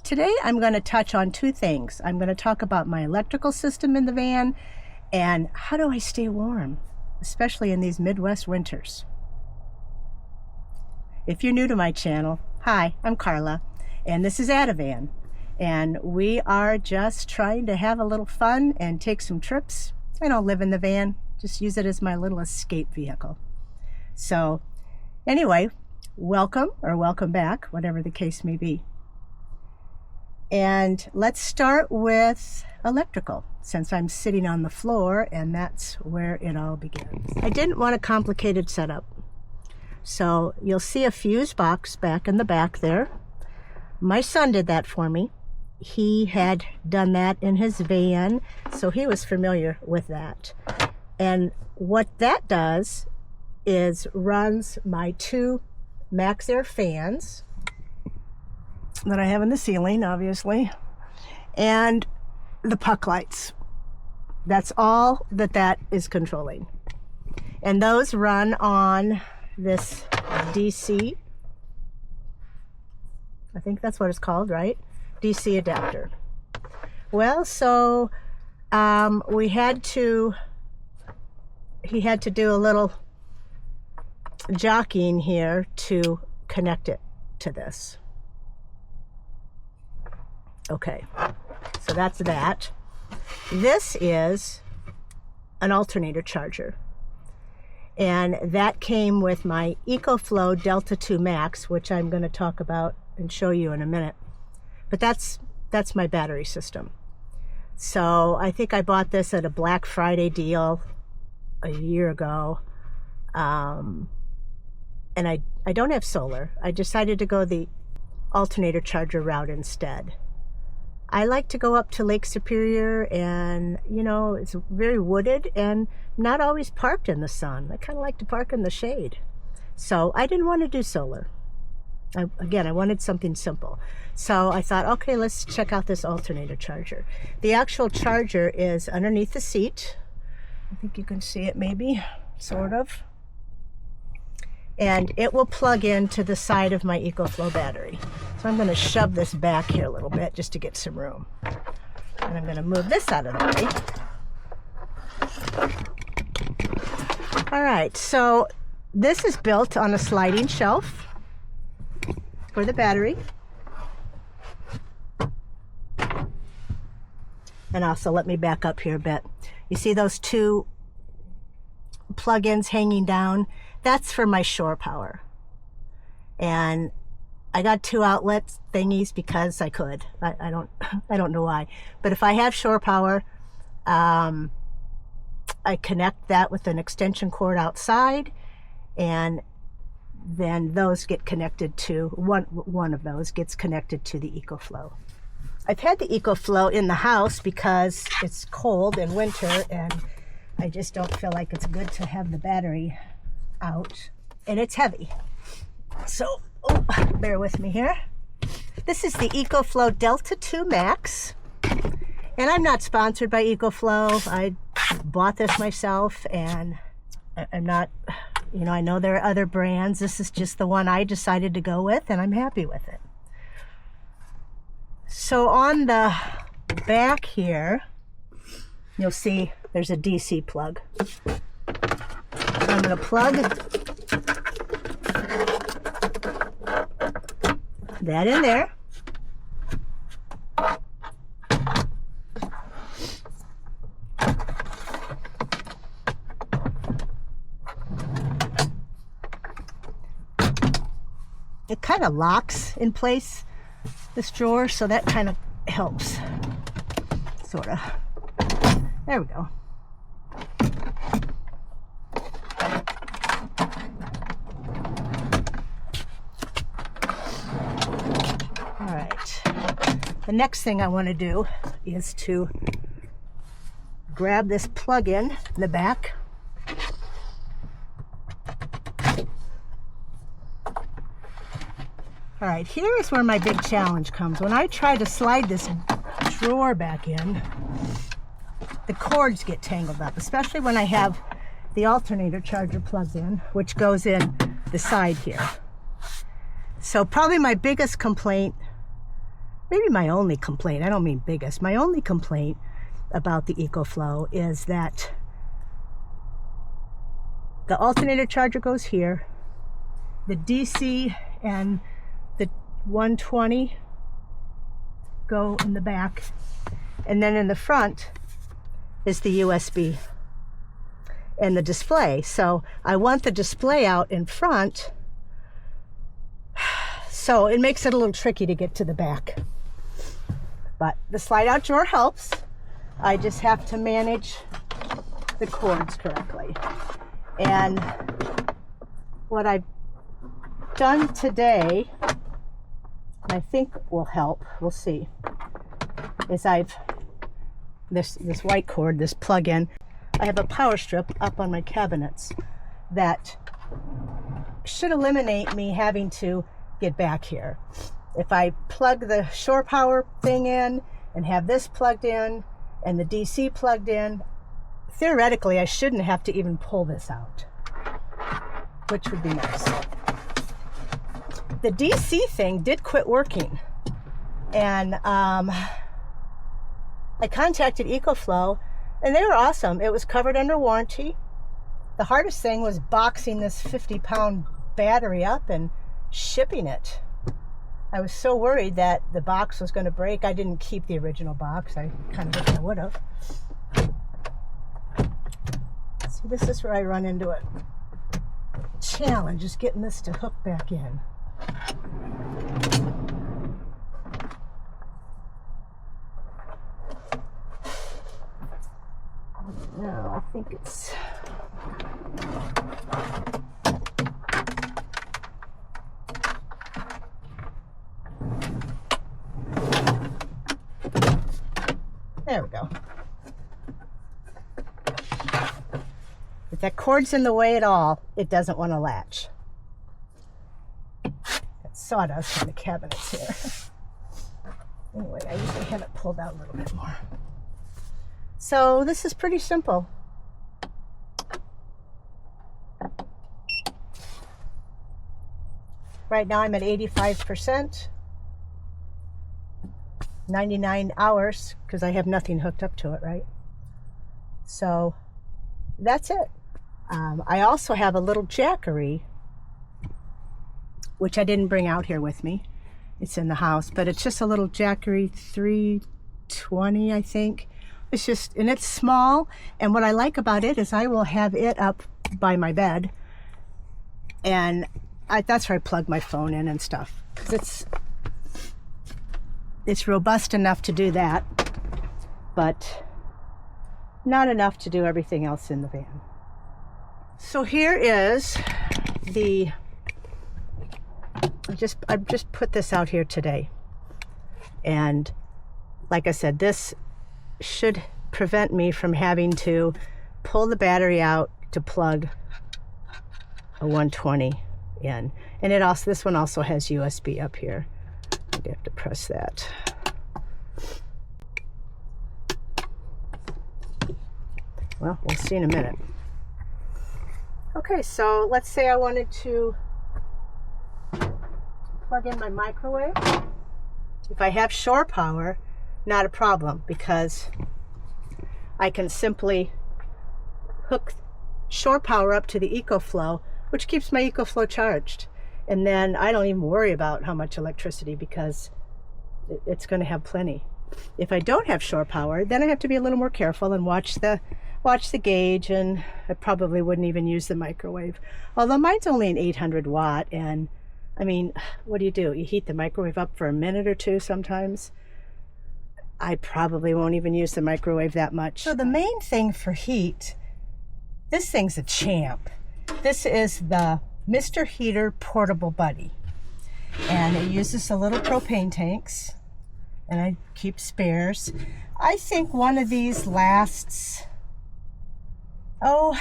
Today I'm going to touch on two things. I'm going to talk about my electrical system in the van and how do I stay warm, especially in these Midwest winters. If you're new to my channel, hi, I'm Carla, and this is Adavan, and we are just trying to have a little fun and take some trips. I don't live in the van, just use it as my little escape vehicle. So anyway, welcome or welcome back, whatever the case may be. And let's start with electrical, since I'm sitting on the floor and that's where it all begins. I didn't want a complicated setup. So you'll see a fuse box back in the back there. My son did that for me. He had done that in his van, so he was familiar with that. And what that does is runs my two MaxxAir fans that I have in the ceiling, obviously, and the puck lights. That's all that is controlling. And those run on this DC, I think that's what it's called, right? DC adapter. Well, so he had to do a little jockeying here to connect it to this. Okay, so that's that. This is an alternator charger, and that came with my EcoFlow Delta 2 Max, which I'm going to talk about and show you in a minute. But that's my battery system. So I think I bought this at a Black Friday deal a year ago, and I don't have solar. I decided to go the alternator charger route instead. I like to go up to Lake Superior, and you know, it's very wooded and not always parked in the sun. I kind of like to park in the shade. So I didn't want to do solar. I wanted something simple. So I thought, okay, let's check out this alternator charger. The actual charger is underneath the seat. I think you can see it maybe, sort of. And it will plug into the side of my EcoFlow battery. So I'm going to shove this back here a little bit just to get some room. And I'm going to move this out of the way. All right, so this is built on a sliding shelf for the battery. And also, let me back up here a bit. You see those two plug-ins hanging down? That's for my shore power. And I got two outlet thingies because I could. I don't know why. But if I have shore power, I connect that with an extension cord outside, and then those get connected to, one of those gets connected to the EcoFlow. I've had the EcoFlow in the house because it's cold in winter, and I just don't feel like it's good to have the battery out, and it's heavy. So, bear with me here. This is the EcoFlow Delta 2 Max, and I'm not sponsored by EcoFlow. I bought this myself, and I'm not, you know, I know there are other brands. This is just the one I decided to go with, and I'm happy with it. So on the back here, you'll see there's a DC plug. I'm going to plug that in there. It kind of locks in place, this drawer, so that kind of helps, sort of. There we go. All right. The next thing I want to do is to grab this plug-in in the back. All right, here is where my big challenge comes. When I try to slide this drawer back in, the cords get tangled up, especially when I have the alternator charger plugged in, which goes in the side here. So probably my biggest complaint maybe my only complaint, I don't mean biggest, my only complaint about the EcoFlow is that the alternator charger goes here, the DC and the 120 go in the back, and then in the front is the USB and the display. So I want the display out in front, so it makes it a little tricky to get to the back. But the slide out drawer helps. I just have to manage the cords correctly. And what I've done today, I think will help, we'll see, is I've this white cord, this plug-in, I have a power strip up on my cabinets that should eliminate me having to get back here. If I plug the shore power thing in and have this plugged in and the DC plugged in, theoretically I shouldn't have to even pull this out, which would be nice. The DC thing did quit working, and I contacted EcoFlow and they were awesome. It was covered under warranty. The hardest thing was boxing this 50-pound battery up and shipping it. I was so worried that the box was going to break. I didn't keep the original box. I kind of wish I would have. See, this is where I run into a challenge, is getting this to hook back in. Now, I think it's... There we go. If that cord's in the way at all, it doesn't want to latch. Got sawdust in the cabinets here. Anyway, I usually have it pulled out a little bit more. So this is pretty simple. Right now I'm at 85%. 99 hours, because I have nothing hooked up to it, right? So that's it. I also have a little Jackery, which I didn't bring out here with me. It's in the house, but it's just a little Jackery 320, I think. It's just, and it's small, and what I like about it is I will have it up by my bed, and that's where I plug my phone in and stuff. It's robust enough to do that, but not enough to do everything else in the van. So here is the, I just put this out here today. And like I said, this should prevent me from having to pull the battery out to plug a 120 in. And it also, this one also has USB up here. I have to press that. Well, we'll see in a minute. Okay, so let's say I wanted to plug in my microwave. If I have shore power, not a problem, because I can simply hook shore power up to the EcoFlow, which keeps my EcoFlow charged. And then I don't even worry about how much electricity, because it's going to have plenty. If I don't have shore power, then I have to be a little more careful and watch the gauge, and I probably wouldn't even use the microwave. Although mine's only an 800 watt, and I mean, what do? You heat the microwave up for a minute or two sometimes. I probably won't even use the microwave that much. So the main thing for heat, this thing's a champ. This is the Mr. Heater Portable Buddy, and it uses the little propane tanks, and I keep spares. I think one of these lasts, oh,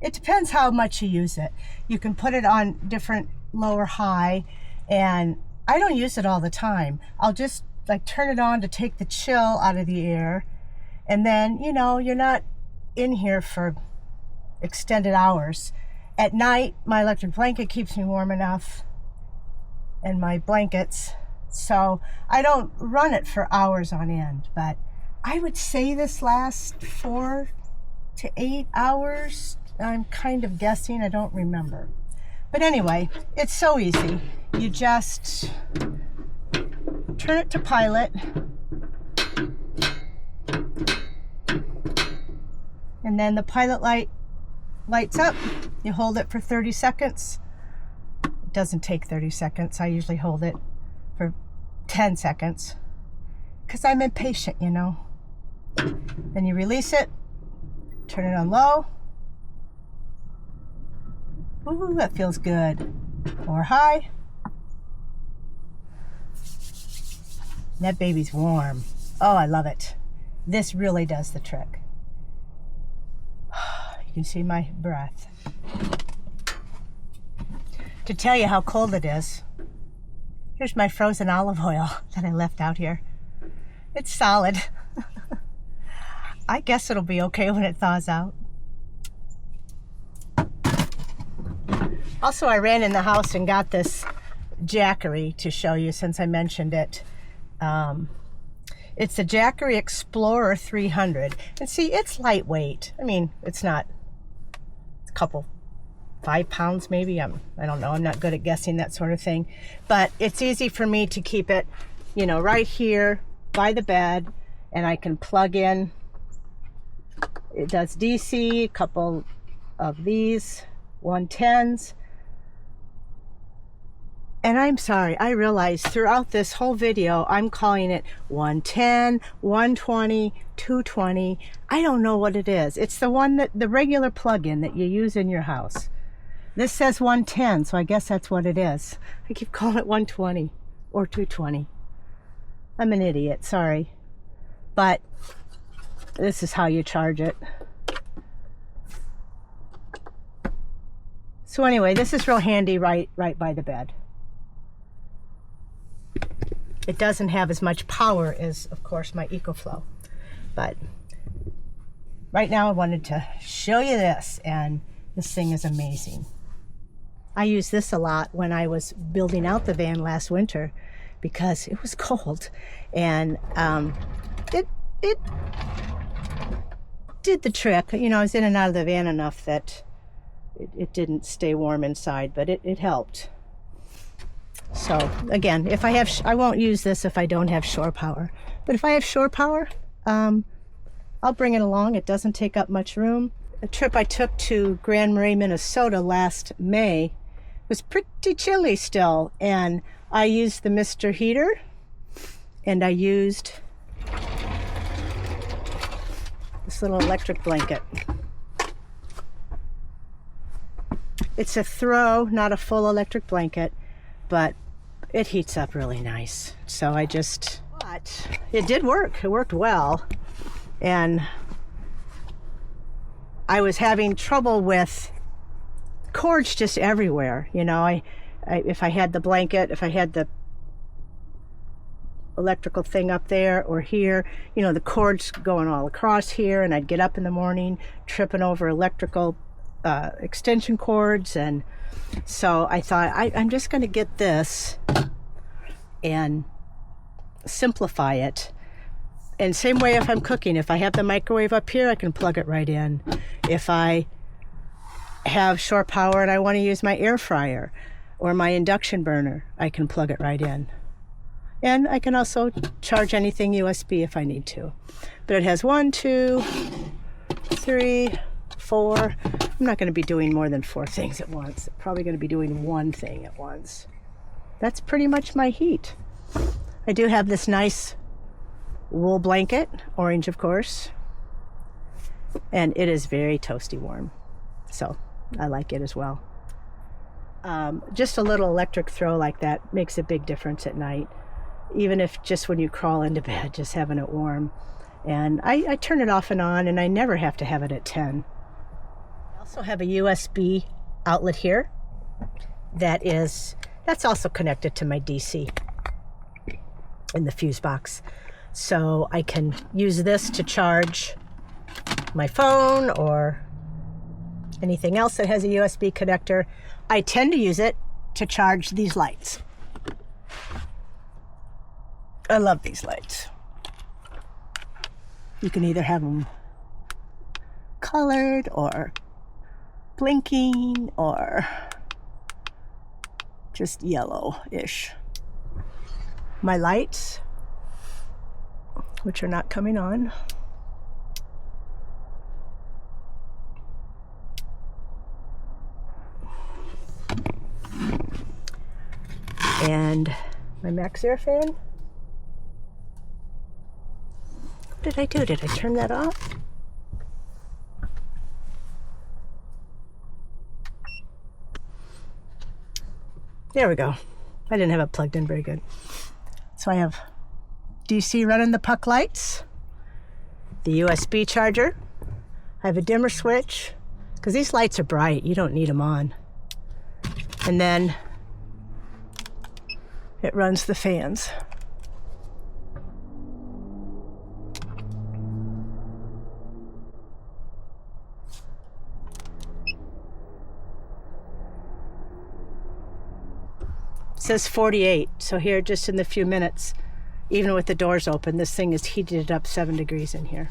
it depends how much you use it. You can put it on different low or high, and I don't use it all the time. I'll just like turn it on to take the chill out of the air, and then, you know, you're not in here for extended hours. At night, my electric blanket keeps me warm enough, and my blankets, So I don't run it for hours on end, but I would say this lasts 4 to 8 hours. I'm kind of guessing, I don't remember. But anyway, it's so easy. You just turn it to pilot, and then the pilot light lights up. You hold it for 30 seconds. It doesn't take 30 seconds. I usually hold it for 10 seconds because I'm impatient, you know. Then you release it, turn it on low. Ooh, that feels good. Or high. That baby's warm. Oh, I love it. This really does the trick. You can see my breath. To tell you how cold it is, here's my frozen olive oil that I left out here. It's solid. I guess it'll be okay when it thaws out. Also, I ran in the house and got this Jackery to show you since I mentioned it. It's the Jackery Explorer 300. And see, it's lightweight. I mean, it's not a couple, 5 pounds maybe. I don't know. I'm not good at guessing that sort of thing. But it's easy for me to keep it, you know, right here by the bed. And I can plug in. It does DC, a couple of these 110s. And I'm sorry, I realize throughout this whole video, I'm calling it 110, 120, 220. I don't know what it is. It's the one that, the regular plug-in that you use in your house. This says 110, so I guess that's what it is. I keep calling it 120 or 220. I'm an idiot, sorry. But this is how you charge it. So anyway, this is real handy right by the bed. It doesn't have as much power as, of course, my EcoFlow. But right now I wanted to show you this, and this thing is amazing. I used this a lot when I was building out the van last winter because it was cold. And it did the trick. You know, I was in and out of the van enough that it didn't stay warm inside, but it helped. So again, if I have, I won't use this if I don't have shore power. But if I have shore power, I'll bring it along. It doesn't take up much room. A trip I took to Grand Marais, Minnesota last May was pretty chilly still. And I used the Mr. Heater, and I used this little electric blanket. It's a throw, not a full electric blanket, but it heats up really nice. So but it did work. It worked well. And I was having trouble with cords just everywhere. You know, if I had the blanket, if I had the electrical thing up there or here, you know, the cords going all across here, and I'd get up in the morning tripping over electrical extension cords. And so I thought, I'm just going to get this and simplify it. And same way if I'm cooking, if I have the microwave up here, I can plug it right in. If I have shore power and I want to use my air fryer or my induction burner, I can plug it right in. And I can also charge anything USB if I need to. But it has 1, 2, 3, 4. I'm not going to be doing more than 4 things at once. I'm probably going to be doing 1 thing at once. That's pretty much my heat. I do have this nice wool blanket, orange of course, and it is very toasty warm. So I like it as well. Just a little electric throw like that makes a big difference at night. Even if just when you crawl into bed, just having it warm. And I turn it off and on, and I never have to have it at 10. I also have a USB outlet here that's also connected to my DC in the fuse box. So I can use this to charge my phone or anything else that has a USB connector. I tend to use it to charge these lights. I love these lights. You can either have them colored or blinking or just yellow-ish. My lights, which are not coming on. And my Maxxair fan. What did I do? Did I turn that off? There we go. I didn't have it plugged in very good. So I have DC running the puck lights, the USB charger. I have a dimmer switch because these lights are bright. You don't need them on. And then it runs the fans. It says 48, so here just in the few minutes, even with the doors open, this thing is heated up 7 degrees in here.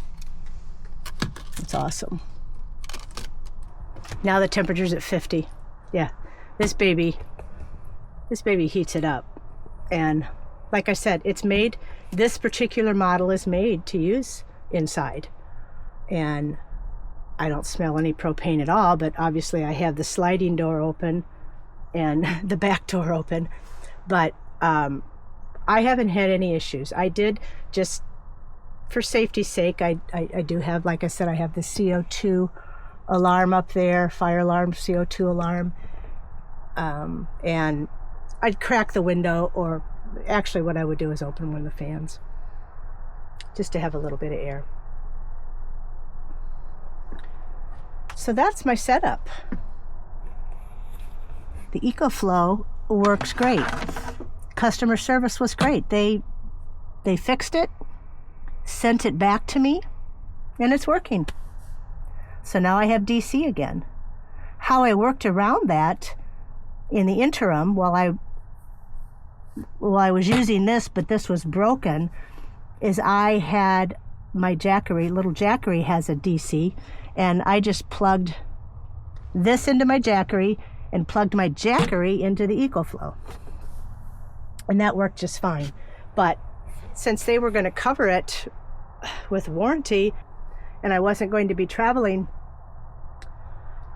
It's awesome. Now the temperature's at 50. Yeah, this baby heats it up. And like I said, it's made, this particular model is made to use inside. And I don't smell any propane at all, but obviously I have the sliding door open and the back door open, but I haven't had any issues. I did, just for safety's sake, I do have, like I said, I have the CO2 alarm up there, fire alarm, CO2 alarm, and I'd crack the window, or actually what I would do is open one of the fans just to have a little bit of air. So that's my setup. The EcoFlow works great. Customer service was great. They fixed it, sent it back to me, and it's working. So now I have DC again. How I worked around that in the interim while I was using this, but this was broken, is I had my Jackery, little Jackery has a DC, and I just plugged this into my Jackery and plugged my Jackery into the EcoFlow. And that worked just fine. But since they were going to cover it with warranty, and I wasn't going to be traveling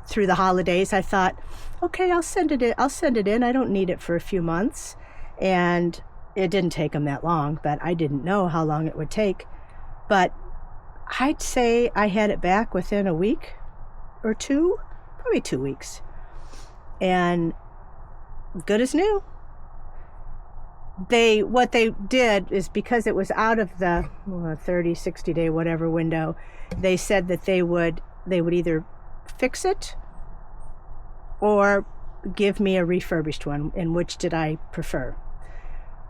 through the holidays, I thought, okay, I'll send it in. I don't need it for a few months. And it didn't take them that long, but I didn't know how long it would take. But I'd say I had it back within a week or two, probably 2 weeks. And good as new. What they did is, because it was out of the 30, 60 day, whatever window, they said that they would either fix it or give me a refurbished one, and which did I prefer?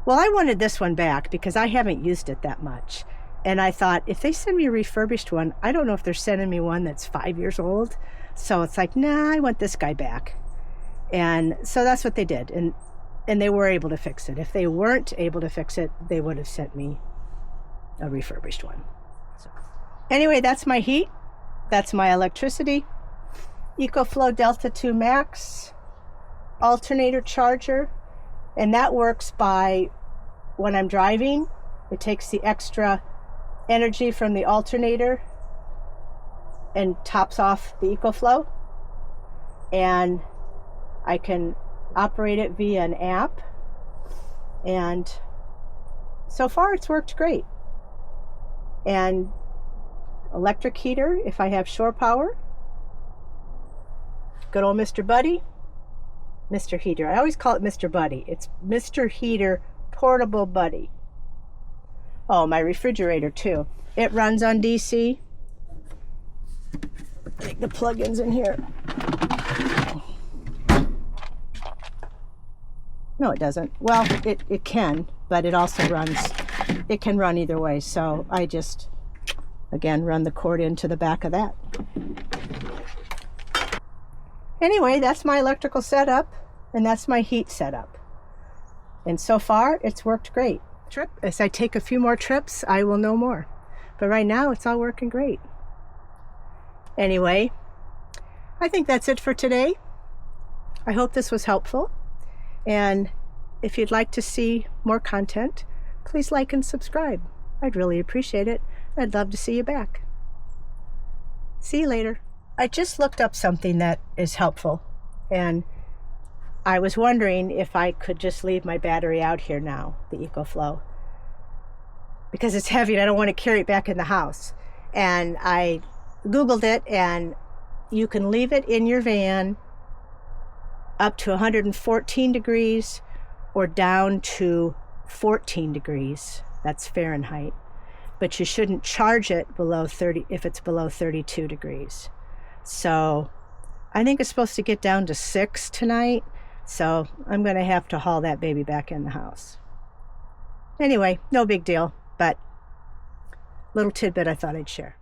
Well, I wanted this one back because I haven't used it that much. And I thought, if they send me a refurbished one, I don't know if they're sending me one that's 5 years old. So it's like, nah, I want this guy back. And so that's what they did. And they were able to fix it. If they weren't able to fix it, they would have sent me a refurbished one. So, anyway, that's my heat. That's my electricity. EcoFlow Delta 2 Max, alternator charger. And that works by, when I'm driving, it takes the extra energy from the alternator and tops off the EcoFlow. And I can operate it via an app. And so far it's worked great. And electric heater, if I have shore power. Good old Mr. Buddy. Mr. Heater. I always call it Mr. Buddy. It's Mr. Heater Portable Buddy. Oh, my refrigerator too. It runs on DC. I think the plug-in's in here. No, it doesn't. Well, it can, but it also runs. It can run either way. So I just, again, run the cord into the back of that. Anyway, that's my electrical setup, and that's my heat setup. And so far, it's worked great. trip. As I take a few more trips, I will know more. But right now, it's all working great. Anyway, I think that's it for today. I hope this was helpful. And if you'd like to see more content, please like and subscribe. I'd really appreciate it. I'd love to see you back. See you later. I just looked up something that is helpful, and I was wondering if I could just leave my battery out here now, the EcoFlow, because it's heavy and I don't want to carry it back in the house. And I Googled it, and you can leave it in your van up to 114 degrees or down to 14 degrees. That's Fahrenheit. But you shouldn't charge it below 30 if it's below 32 degrees. So I think it's supposed to get down to 6 tonight. So I'm going to have to haul that baby back in the house. Anyway, no big deal, but little tidbit I thought I'd share.